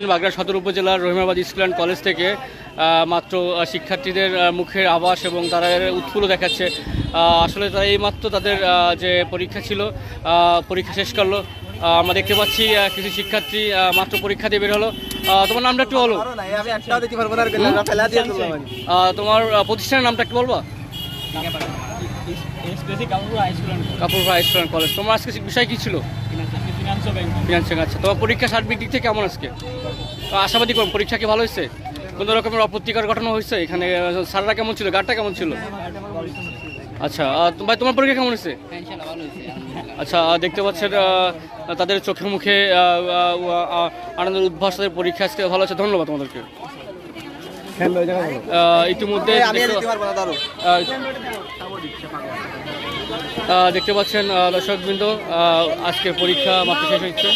বাগড়া সদর উপজেলার Rahimabad school and college থেকে মাত্র শিক্ষার্থীদের মুখের আভাস এবং তারা উৎফুল্ল দেখাচ্ছে। আসলে তারা এইমাত্র তাদের যে পরীক্ষা ছিল পরীক্ষা শেষ করলো। আমরা দেখতে পাচ্ছি কিছু শিক্ষার্থী মাত্র পরীক্ষা দিয়ে বের হলো। তোমার নামটা একটু বলো। তোমার প্রতিষ্ঠানের নামটা একটু বলবা? Kapoor high school and college. তোমার আজকে বিষয় কী ছিল? ফিনান্সিং। আচ্ছা, তোমার পরীক্ষা সার্বিক দিক থেকে কেমন আজকে? আশাবাদী করুন, পরীক্ষা কি ভালো হয়েছে? কোনো রকমের অপ্রীতিকর ঘটনা হয়েছে এখানে? স্যাররা কেমন ছিল? গার্ডটা কেমন ছিল? আচ্ছা, ভাই তোমার পরীক্ষা কেমন হয়েছে? আচ্ছা, দেখতে পাচ্ছেন তাদের চোখে মুখে আনন্দের উদ্ভাস, তাদের পরীক্ষা আজকে ভালো আছে। ধন্যবাদ তোমাদেরকে। ইতিমধ্যে দেখতে পাচ্ছেন দর্শকবৃন্দ, আজকের পরীক্ষা মাত্র শেষ হচ্ছে।